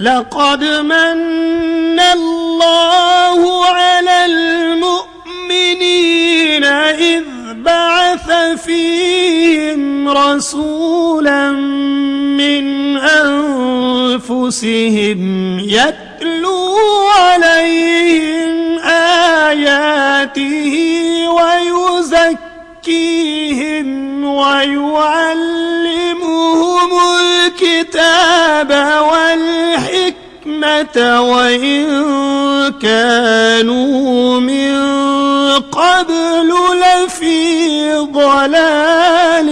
لقد من الله على المؤمنين إذ بعث فيهم رسولا من أنفسهم يتلو عليهم آياته ويزكيهم ويعلمهم الكتاب والحكمة وإن كانوا من قبل لفي ضلال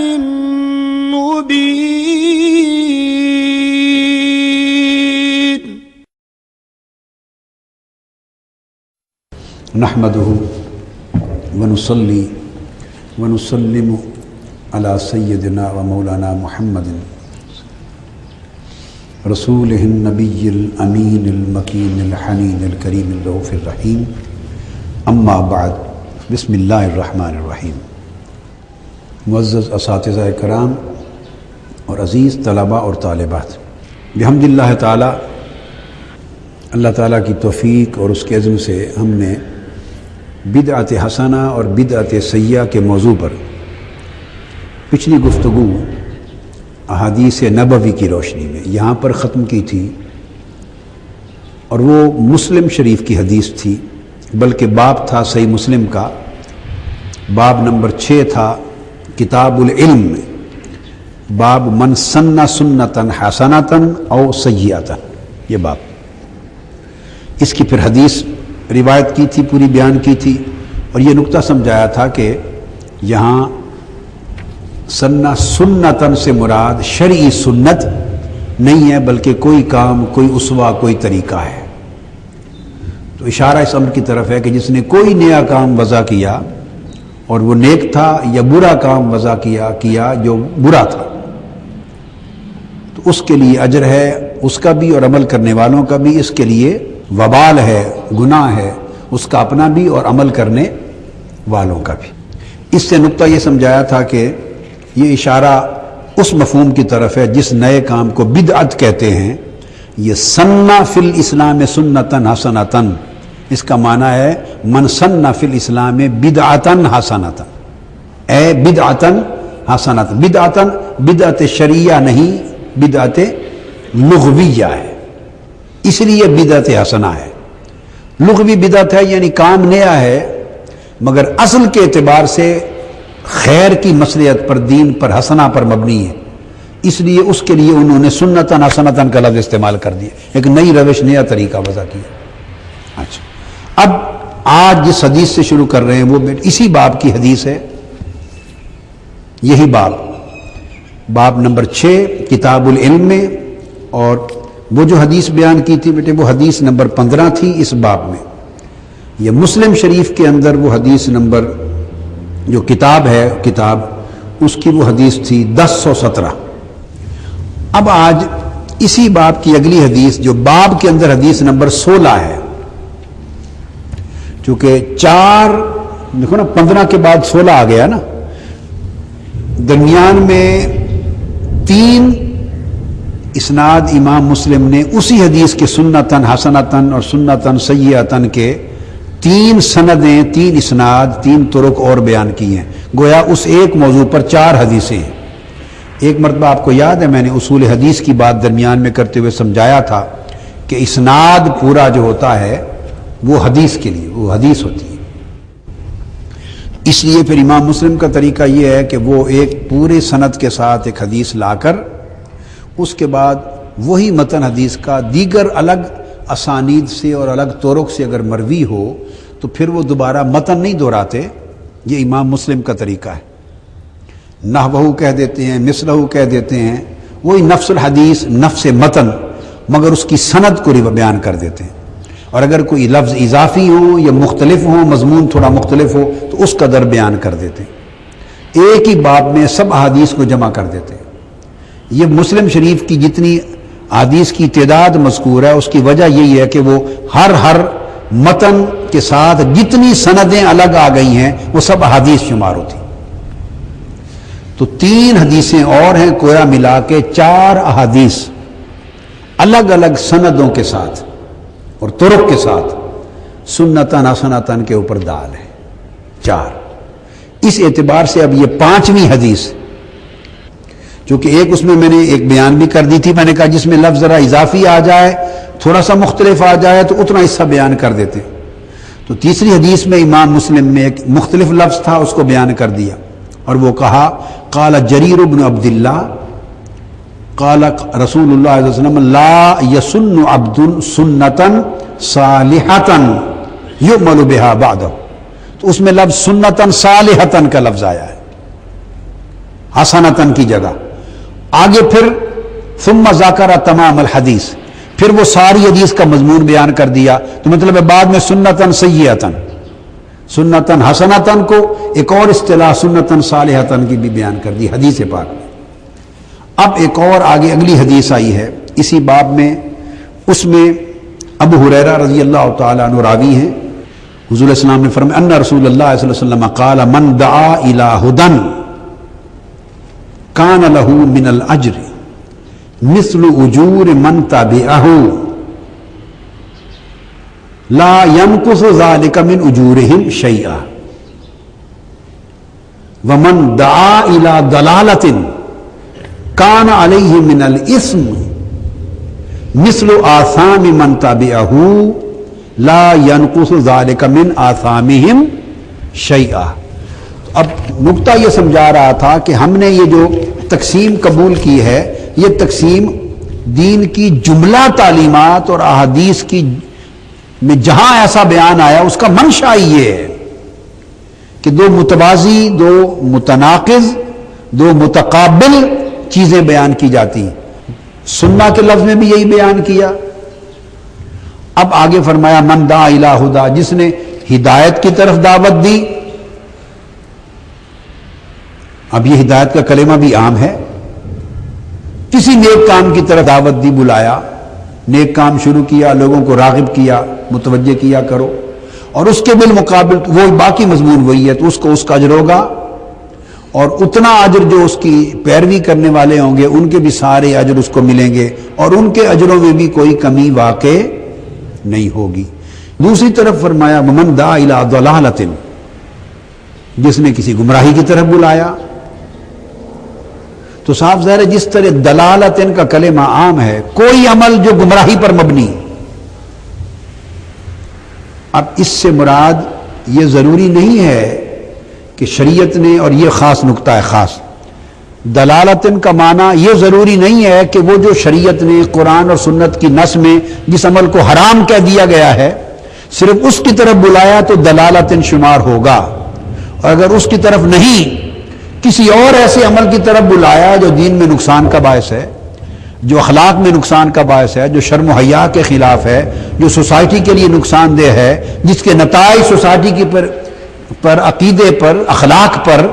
مبين. نحمده ونصلي ونسلم على سيدنا ومولانا محمد رسوله النبي الأمين المكين الحنين الكريم الرؤوف الرحيم. اما بعد، بسم اللہ الرحمن الرحیم. معزز اساتذہ کرام اور عزیز طلباء اور طالبات، بحمد اللہ تعالی، اللہ تعالیٰ کی توفیق اور اس کے عزم سے ہم نے بدعت حسنہ اور بدعت سیئہ کے موضوع پر پچھلی گفتگو احادیث نبوی کی روشنی میں یہاں پر ختم کی تھی، اور وہ مسلم شریف کی حدیث تھی، بلکہ باب تھا صحیح مسلم کا، باب نمبر 6 تھا کتاب العلم میں، باب من سن سنتن حسنتن او سیئتن، یہ باب. اس کی پھر حدیث روایت کی تھی، پوری بیان کی تھی، اور یہ نقطہ سمجھایا تھا کہ یہاں سنہ سنتن سے مراد شرعی سنت نہیں ہے، بلکہ کوئی کام، کوئی اسوہ، کوئی طریقہ ہے. تو اشارہ اس امر کی طرف ہے کہ جس نے کوئی نیا کام وضع کیا اور وہ نیک تھا، یا برا کام وضع کیا جو برا تھا، تو اس کے لیے اجر ہے، اس کا بھی اور عمل کرنے والوں کا بھی. اس کے لیے وبال ہے، گناہ ہے، اس کا اپنا بھی اور عمل کرنے والوں کا بھی. اس سے نقطہ یہ سمجھایا تھا کہ یہ اشارہ اس مفہوم کی طرف ہے جس نئے کام کو بدعت کہتے ہیں. یہ سنہ فی الاسلام سنتن حسنتن، اس کا معنی ہے من سنہ فی الاسلام بدعتن حسنتن، اے بدعتن حسنتن. بدعتن بدعت شرعیہ نہیں، بدعت لغویہ ہے، اس لیے بدعت حسنہ ہے. لغوی بدعت ہے یعنی کام نیا ہے، مگر اصل کے اعتبار سے خیر کی مصلحت پر، دین پر، حسنہ پر مبنی ہے، اس لیے اس کے لیے انہوں نے سنتن حسنتن کا لفظ استعمال کر دیا، ایک نئی روش، نیا طریقہ وضع کیا. اچھا، اب آج جس حدیث سے شروع کر رہے ہیں وہ اسی باب کی حدیث ہے. یہی باب نمبر 6 کتاب العلم میں، اور وہ جو حدیث بیان کی تھی بیٹے وہ حدیث نمبر 15 تھی اس باب میں. یہ مسلم شریف کے اندر وہ حدیث نمبر جو کتاب ہے، کتاب اس کی وہ حدیث تھی 1017. اب آج اسی باب کی اگلی حدیث جو باب کے اندر حدیث نمبر 16 ہے، چونکہ 4 دیکھو نا، 15 کے بعد 16 آ گیا نا، درمیان میں 3 اسناد امام مسلم نے اسی حدیث کے سنتن حسنتن اور سنتن سیئتن کے 3 سندیں، 3 اسناد، 3 طرق اور بیان کی ہیں. گویا اس ایک موضوع پر 4 حدیثیں ہیں. ایک مرتبہ آپ کو یاد ہے میں نے اصول حدیث کی بات درمیان میں کرتے ہوئے سمجھایا تھا کہ اسناد پورا جو ہوتا ہے وہ حدیث کے لیے وہ حدیث ہوتی ہے. اس لیے پھر امام مسلم کا طریقہ یہ ہے کہ وہ ایک پورے سند کے ساتھ ایک حدیث لا کر اس کے بعد وہی متن حدیث کا دیگر الگ اسانید سے اور الگ طرق سے اگر مروی ہو تو پھر وہ دوبارہ متن نہیں دہراتے. یہ امام مسلم کا طریقہ ہے. نحوہ کہہ دیتے ہیں، مثلہ کہہ دیتے ہیں، وہی نفس الحدیث، نفس متن، مگر اس کی سند کو بیان کر دیتے ہیں. اور اگر کوئی لفظ اضافی ہو یا مختلف ہو، مضمون تھوڑا مختلف ہو، تو اس کا در بیان کر دیتے ہیں. ایک ہی باب میں سب احادیث کو جمع کر دیتے ہیں. یہ مسلم شریف کی جتنی احادیث کی تعداد مذکور ہے اس کی وجہ یہی ہے کہ وہ ہر متن کے ساتھ جتنی سندیں الگ آ گئی ہیں وہ سب احادیث شمار ہوتی. تو 3 حدیثیں اور ہیں، کویا ملا کے 4 احادیث الگ الگ سندوں کے ساتھ اور طرق کے ساتھ سنتن حسنتن کے اوپر دال ہے 4۔ اس اعتبار سے اب یہ 5ویں حدیث، چونکہ ایک اس میں نے ایک بیان بھی کر دی تھی، میں نے کہا جس میں لفظ ذرا اضافی آ جائے، تھوڑا سا مختلف آ جائے تو اتنا حصہ بیان کر دیتے۔ تو تیسری حدیث میں امام مسلم میں ایک مختلف لفظ تھا، اس کو بیان کر دیا، اور وہ کہا قال جریر بن عبداللہ قال رسول اللہ صلی اللہ علیہ وسلم لا یسن عبد سنتن صالحتن یعمل بها بعدہ، تو اس میں لفظ سنتن صالحتن کا لفظ آیا ہے حسنتن کی جگہ۔ آگے پھر ثم ذکر تمام الحدیث، پھر وہ ساری حدیث کا مضمون بیان کر دیا، تو مطلب ہے بعد میں سنتن سیئتن، سنتن حسنتن کو ایک اور اصطلاح سنتن صالحتن کی بھی بیان کر دی حدیث پاک میں۔ اب ایک اور آگے اگلی حدیث آئی ہے اسی باب میں، اس میں ابو ہریرہ رضی اللہ تعالیٰ عنہ راوی ہیں، حضور علیہ السلام نے فرمایا ان رسول اللہ صلی اللہ علیہ وسلم قال من دعا الى ہدن کان له من الاجر مثل اجور من تبعہ لا ينقص ذلك من اجورهم شيئا ومن دعا الى ضلالة کان علیہ من الاثم مثل آثام من تبعہ لا ينقص ذلك من آثامهم شیئا۔ اب نقطہ یہ سمجھا رہا تھا کہ ہم نے یہ جو تقسیم قبول کی ہے، یہ تقسیم دین کی جملہ تعلیمات اور احادیث کی میں جہاں ایسا بیان آیا اس کا منشا یہ ہے کہ دو متوازی، دو متناقض، دو متقابل چیزیں بیان کی جاتی ہیں۔ سننا کے لفظ میں بھی یہی بیان کیا۔ اب آگے فرمایا من دعا الی ہدی، جس نے ہدایت کی طرف دعوت دی۔ اب یہ ہدایت کا کلمہ بھی عام ہے، کسی نیک کام کی طرف دعوت دی، بلایا، نیک کام شروع کیا، لوگوں کو راغب کیا، متوجہ کیا کرو، اور اس کے بالمقابل وہ باقی مضمون وہی ہے، تو اس کو اس کا اجر ہوگا، اور اتنا اجر جو اس کی پیروی کرنے والے ہوں گے ان کے بھی سارے اجر اس کو ملیں گے، اور ان کے اجروں میں بھی کوئی کمی واقع نہیں ہوگی۔ دوسری طرف فرمایا ومن دعا الی ضلالۃ، جس نے کسی گمراہی کی طرف بلایا، تو صاف ظاہر ہے جس طرح دلالت کا کلمہ عام ہے، کوئی عمل جو گمراہی پر مبنی، اب اس سے مراد یہ ضروری نہیں ہے کہ شریعت نے، اور یہ خاص نقطہ ہے، خاص دلالت کا معنی یہ ضروری نہیں ہے کہ وہ جو شریعت نے قرآن اور سنت کی نص میں جس عمل کو حرام کہہ دیا گیا ہے صرف اس کی طرف بلایا تو دلالت شمار ہوگا، اور اگر اس کی طرف نہیں کسی اور ایسے عمل کی طرف بلایا جو دین میں نقصان کا باعث ہے، جو اخلاق میں نقصان کا باعث ہے، جو شرم و حیا کے خلاف ہے، جو سوسائٹی کے لیے نقصان دہ ہے، جس کے نتائج سوسائٹی کی پر عقیدے پر، اخلاق پر،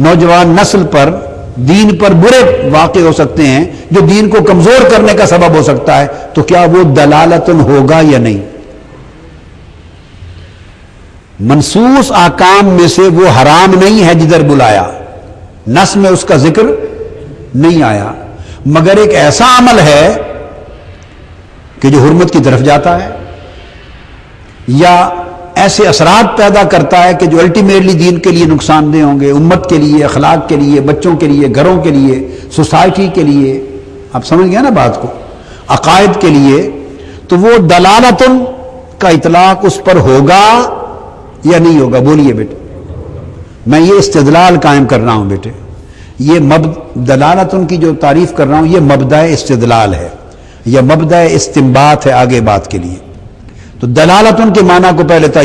نوجوان نسل پر، دین پر برے واقع ہو سکتے ہیں، جو دین کو کمزور کرنے کا سبب ہو سکتا ہے، تو کیا وہ دلالتن ہوگا یا نہیں؟ منصوص احکام میں سے وہ حرام نہیں ہے جدھر بلایا، نص میں اس کا ذکر نہیں آیا، مگر ایک ایسا عمل ہے کہ جو حرمت کی طرف جاتا ہے، یا ایسے اثرات پیدا کرتا ہے کہ جو الٹیمیٹلی دین کے لیے نقصان دہ ہوں گے، امت کے لیے، اخلاق کے لیے، بچوں کے لیے، گھروں کے لیے، سوسائٹی کے لیے، آپ سمجھ گئے نا بات کو، عقائد کے لیے، تو وہ دلالتن کا اطلاق اس پر ہوگا یا نہیں ہوگا؟ بولیے بیٹے، میں یہ استدلال قائم کر رہا ہوں بیٹے، یہ دلالتن کی جو تعریف کر رہا ہوں یہ مبدأ استدلال ہے یا مبدأ استنباط ہے آگے بات کے لیے۔ تو دلالتن کے معنی کو پہلے